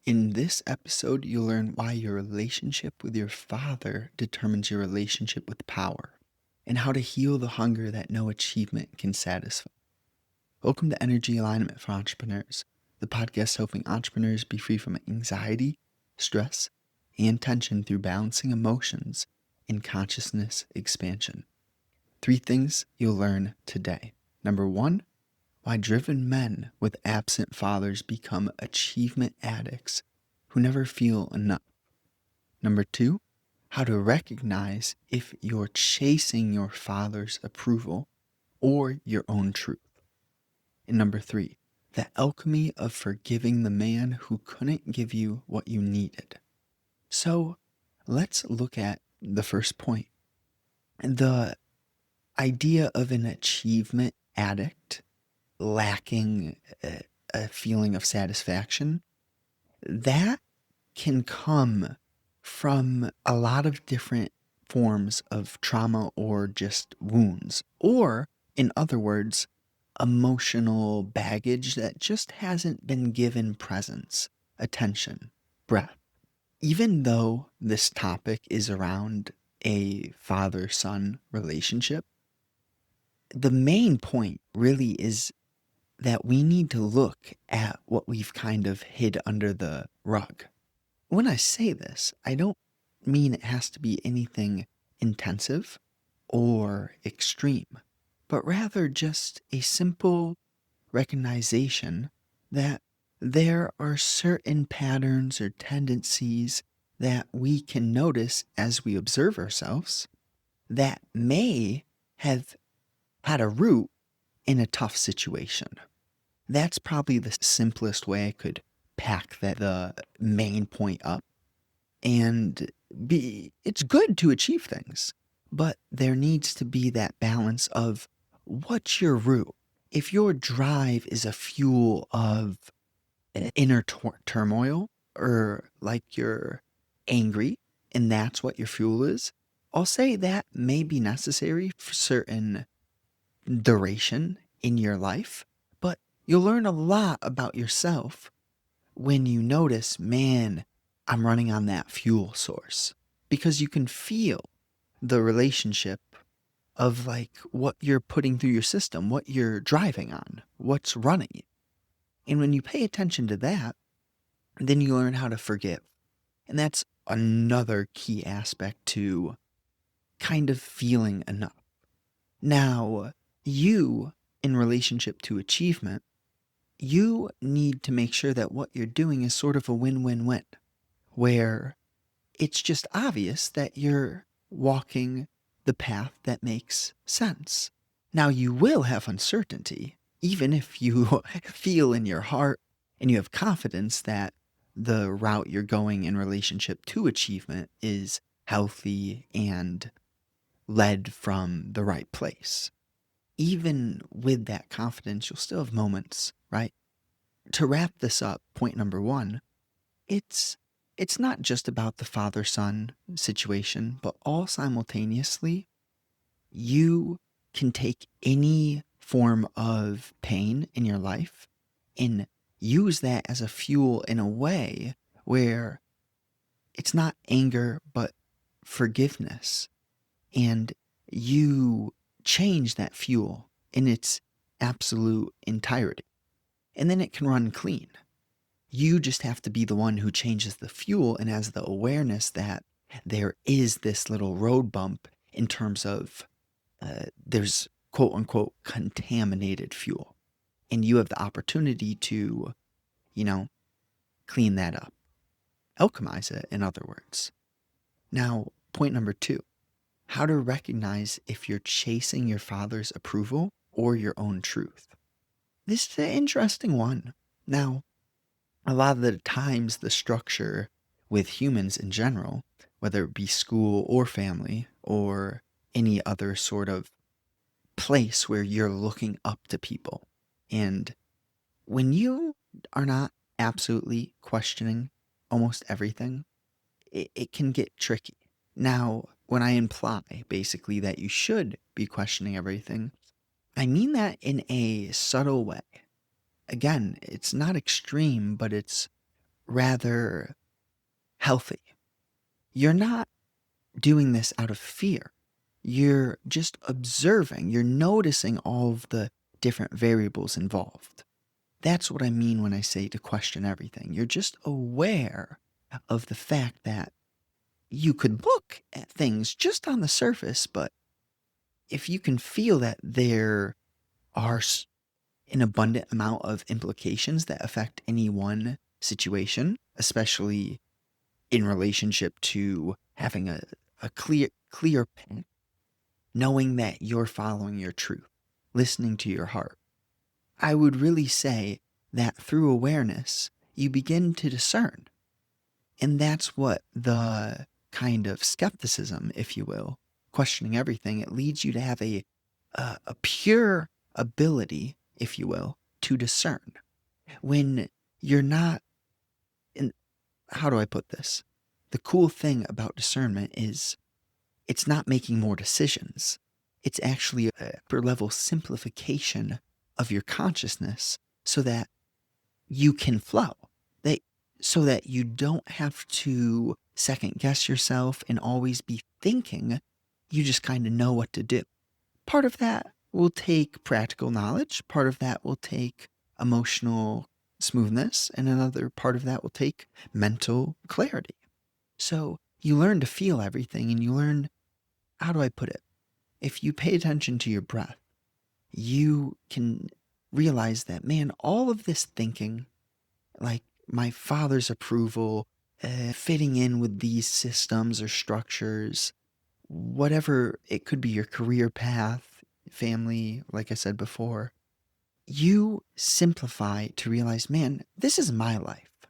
In this episode, you'll learn why your relationship with your father determines your relationship with power, and how to heal the hunger that no achievement can satisfy. Welcome to Energy Alignment for Entrepreneurs, the podcast helping entrepreneurs be free from anxiety, stress, and tension through balancing emotions and consciousness expansion. 3 things you'll learn today. Number 1, why driven men with absent fathers become achievement addicts who never feel enough. Number 2, how to recognize if you're chasing your father's approval or your own truth. And number 3, the alchemy of forgiving the man who couldn't give you what you needed. So let's look at the first point. The idea of an achievement addict lacking a feeling of satisfaction, that can come from a lot of different forms of trauma or just wounds, or in other words, emotional baggage that just hasn't been given presence, attention, breath. Even though this topic is around a father-son relationship, the main point really is that we need to look at what we've kind of hid under the rug. When I say this, I don't mean it has to be anything intensive or extreme, but rather just a simple recognition that there are certain patterns or tendencies that we can notice as we observe ourselves that may have had a root in a tough situation. That's probably the simplest way I could pack the main point up. And it's good to achieve things, but there needs to be that balance of what's your root. If your drive is a fuel of inner turmoil, or like you're angry and that's what your fuel is, I'll say that may be necessary for certain duration in your life, but you'll learn a lot about yourself when you notice, man, I'm running on that fuel source, because you can feel the relationship of like what you're putting through your system, what you're driving on, what's running it. And when you pay attention to that, then you learn how to forgive. And that's another key aspect to kind of feeling enough. Now, you, in relationship to achievement, you need to make sure that what you're doing is sort of a win-win-win, where it's just obvious that you're walking the path that makes sense. Now, you will have uncertainty, even if you feel in your heart and you have confidence that the route you're going in relationship to achievement is healthy and led from the right place. Even with that confidence, you'll still have moments, right? To wrap this up, point number 1, it's not just about the father-son situation, but all simultaneously, you can take any form of pain in your life and use that as a fuel in a way where it's not anger, but forgiveness. And you change that fuel in its absolute entirety. And then it can run clean. You just have to be the one who changes the fuel and has the awareness that there is this little road bump in terms of there's quote unquote contaminated fuel. And you have the opportunity to, clean that up. Alchemize it, in other words. Now, point number 2, how to recognize if you're chasing your father's approval or your own truth. This is an interesting one. Now, a lot of the times the structure with humans in general, whether it be school or family or any other sort of place where you're looking up to people, and when you are not absolutely questioning almost everything, it can get tricky. Now, when I imply basically that you should be questioning everything, I mean that in a subtle way. Again, it's not extreme, but it's rather healthy. You're not doing this out of fear. You're just observing, you're noticing all of the different variables involved. That's what I mean when I say to question everything. You're just aware of the fact that you could look at things just on the surface, but if you can feel that there are an abundant amount of implications that affect any one situation, especially in relationship to having a clear path, knowing that you're following your truth, listening to your heart. I would really say that through awareness, you begin to discern. And that's what the kind of skepticism, if you will, questioning everything, it leads you to have a pure ability, if you will, to discern. When you're not, in, how do I put this? The cool thing about discernment is it's not making more decisions. It's actually a upper level simplification of your consciousness so that you can flow. That so that you don't have to second guess yourself and always be thinking. You just kind of know what to do. Part of that will take practical knowledge, part of that will take emotional smoothness, and another part of that will take mental clarity. So you learn to feel everything and you learn, how do I put it? If you pay attention to your breath, you can realize that, man, all of this thinking, like my father's approval, fitting in with these systems or structures, whatever it could be, your career path, family, like I said before, you simplify to realize, man, this is my life.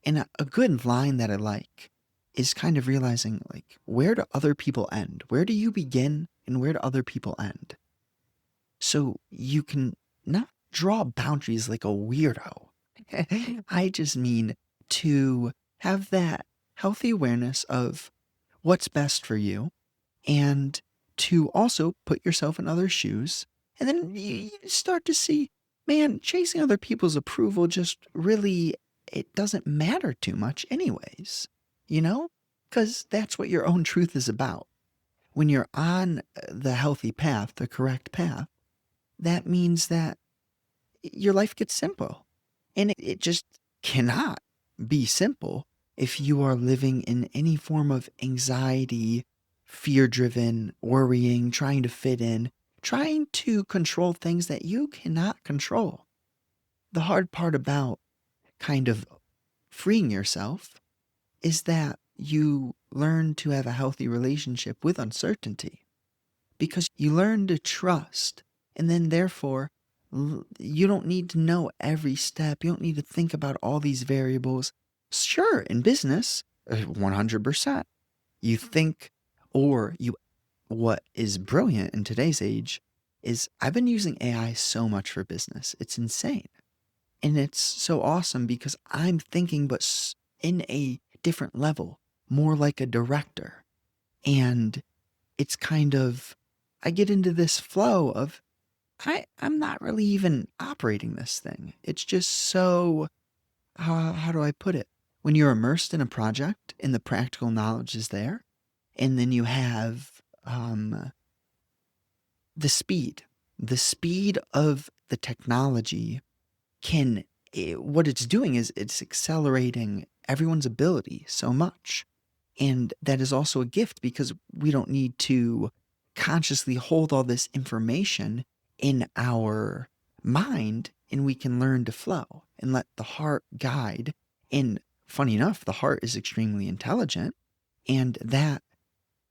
And a good line that I like is kind of realizing, like, where do other people end? Where do you begin and where do other people end? So you can not draw boundaries like a weirdo. I just mean to have that healthy awareness of what's best for you and to also put yourself in other shoes. And then you start to see, man, chasing other people's approval just really, it doesn't matter too much, anyways, you know? Because that's what your own truth is about. When you're on the healthy path, the correct path, that means that your life gets simple. And it just cannot be simple if you are living in any form of anxiety, fear driven, worrying, trying to fit in, trying to control things that you cannot control. The hard part about kind of freeing yourself is that you learn to have a healthy relationship with uncertainty because you learn to trust, and then therefore you don't need to know every step. You don't need to think about all these variables. Sure, in business, 100%. You think, or you, what is brilliant in today's age is I've been using AI so much for business. It's insane. And it's so awesome because I'm thinking, but in a different level, more like a director. And it's kind of, I get into this flow of, I'm not really even operating this thing. It's just so, how do I put it? When you're immersed in a project and the practical knowledge is there, and then you have the speed, the speed of the technology what it's doing is it's accelerating everyone's ability so much. And that is also a gift because we don't need to consciously hold all this information in our mind and we can learn to flow and let the heart guide. And funny enough, the heart is extremely intelligent and that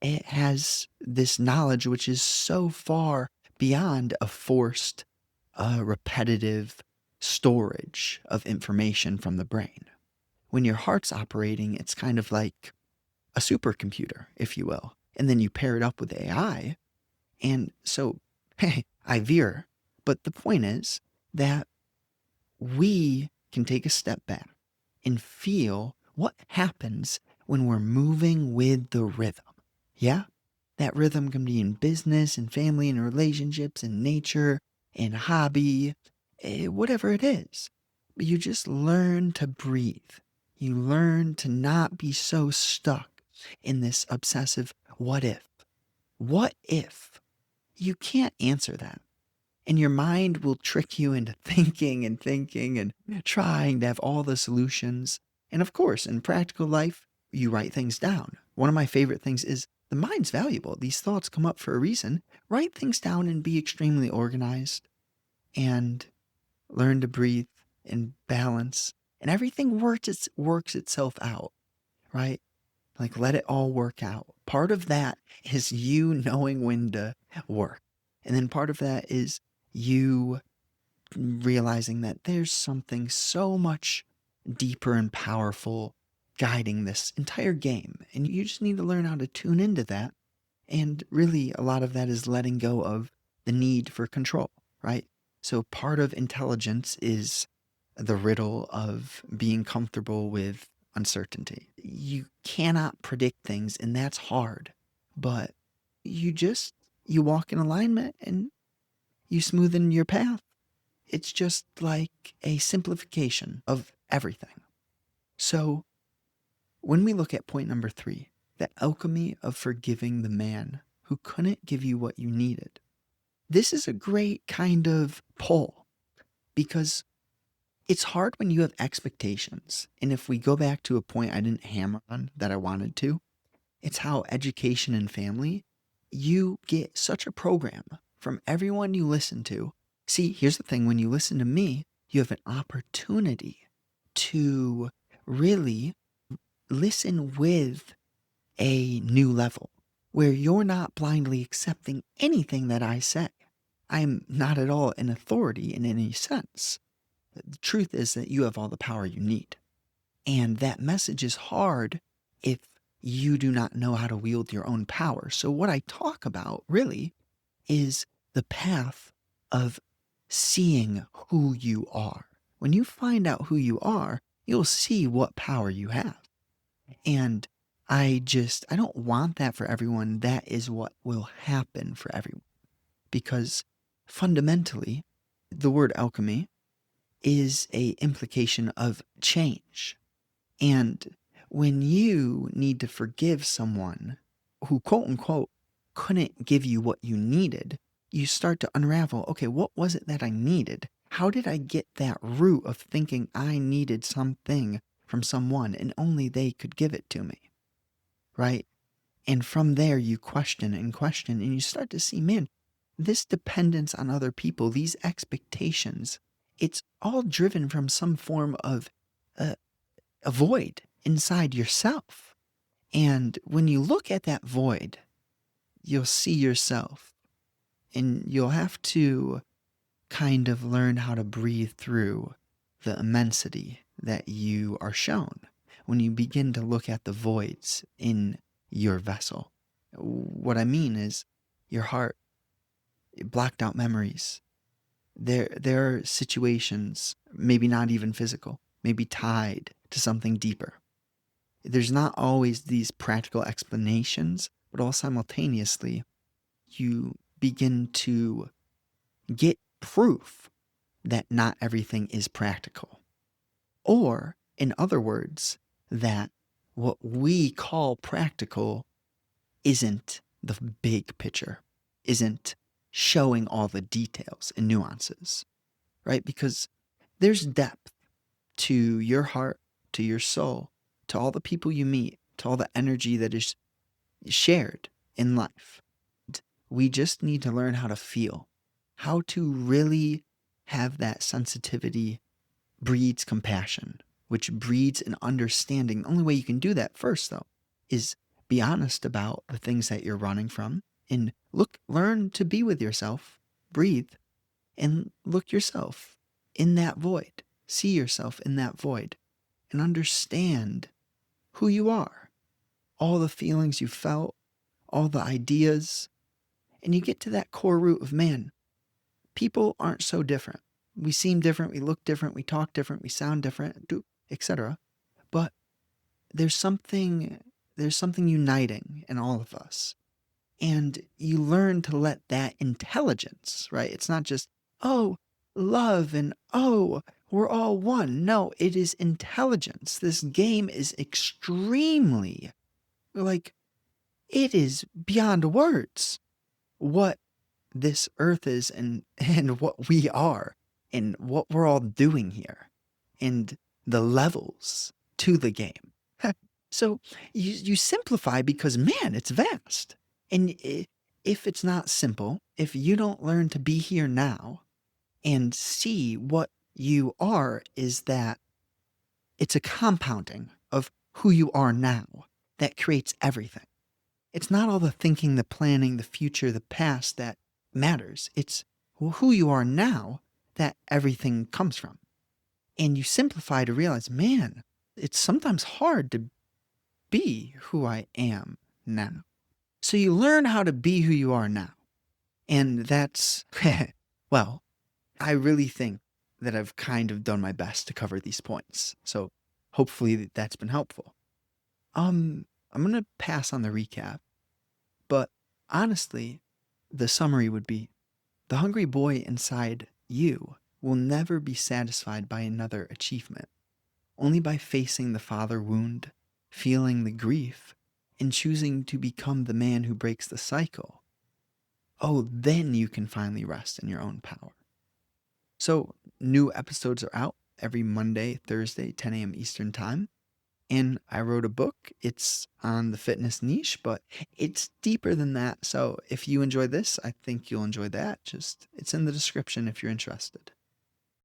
it has this knowledge which is so far beyond a forced, repetitive storage of information from the brain. When your heart's operating, it's kind of like a supercomputer, if you will. And then you pair it up with AI. And so, hey, I veer. But the point is that we can take a step back and feel what happens when we're moving with the rhythm. Yeah? That rhythm can be in business and family and relationships and nature and hobby, whatever it is. But you just learn to breathe. You learn to not be so stuck in this obsessive what if. What if? You can't answer that. And your mind will trick you into thinking and thinking and trying to have all the solutions. And of course, in practical life, you write things down. One of my favorite things is the mind's valuable. These thoughts come up for a reason. Write things down and be extremely organized and learn to breathe and balance. And everything works itself out, right? Like let it all work out. Part of that is you knowing when to work. And then part of that is you realizing that there's something so much deeper and powerful guiding this entire game. And you just need to learn how to tune into that. And really, a lot of that is letting go of the need for control, right? So part of intelligence is the riddle of being comfortable with uncertainty. You cannot predict things, and that's hard. But you just you walk in alignment and you smoothen your path. It's just like a simplification of everything. So when we look at point number 3, the alchemy of forgiving the man who couldn't give you what you needed, this is a great kind of pull because it's hard when you have expectations. And if we go back to a point I didn't hammer on that I wanted to, it's how education and family, you get such a program from everyone you listen to. See, here's the thing, when you listen to me, you have an opportunity to really listen with a new level where you're not blindly accepting anything that I say. I'm not at all an authority in any sense. The truth is that you have all the power you need. And that message is hard if you do not know how to wield your own power. So, what I talk about really is the path of seeing who you are. When you find out who you are, you'll see what power you have. And I don't want that for everyone. That is what will happen for everyone. Because fundamentally, the word alchemy is a implication of change. And when you need to forgive someone who, quote unquote, couldn't give you what you needed, you start to unravel, okay, what was it that I needed? How did I get that root of thinking I needed something from someone and only they could give it to me? Right? And from there, you question and you start to see, man, this dependence on other people, these expectations, it's all driven from some form of a void inside yourself. And when you look at that void, you'll see yourself and you'll have to kind of learn how to breathe through the immensity that you are shown when you begin to look at the voids in your vessel. What I mean is your heart, blacked out memories. There are situations, maybe not even physical, maybe tied to something deeper. There's not always these practical explanations, but all simultaneously, you begin to get proof that not everything is practical. Or, in other words, that what we call practical isn't the big picture, isn't showing all the details and nuances, right? Because there's depth to your heart, to your soul, to all the people you meet, to all the energy that is shared in life. We just need to learn how to feel, how to really have that sensitivity breeds compassion, which breeds an understanding. The only way you can do that first, though, is be honest about the things that you're running from and learn to be with yourself, breathe, and look yourself in that void. See yourself in that void and understand who you are, all the feelings you felt, all the ideas, and you get to that core root of, man, people aren't so different. We seem different, we look different, we talk different, we sound different, etc. But there's something uniting in all of us. And you learn to let that intelligence, right? It's not just, oh, love and oh, we're all one. No, it is intelligence. This game is extremely, like, it is beyond words what this earth is and what we are and what we're all doing here and the levels to the game. So you simplify because, man, it's vast. And if it's not simple, if you don't learn to be here now and see what you are, is that it's a compounding of who you are now that creates everything. It's not all the thinking, the planning, the future, the past that matters. It's who you are now that everything comes from. And you simplify to realize, man, it's sometimes hard to be who I am now. So you learn how to be who you are now. And that's, well, I really think that I've kind of done my best to cover these points. So hopefully that's been helpful. I'm going to pass on the recap, but honestly, the summary would be the hungry boy inside you will never be satisfied by another achievement, only by facing the father wound, feeling the grief, and choosing to become the man who breaks the cycle. Oh, then you can finally rest in your own power. So, new episodes are out every Monday, Thursday, 10 a.m. Eastern Time. And I wrote a book. It's on the fitness niche, but it's deeper than that. So, if you enjoy this, I think you'll enjoy that. Just, it's in the description if you're interested.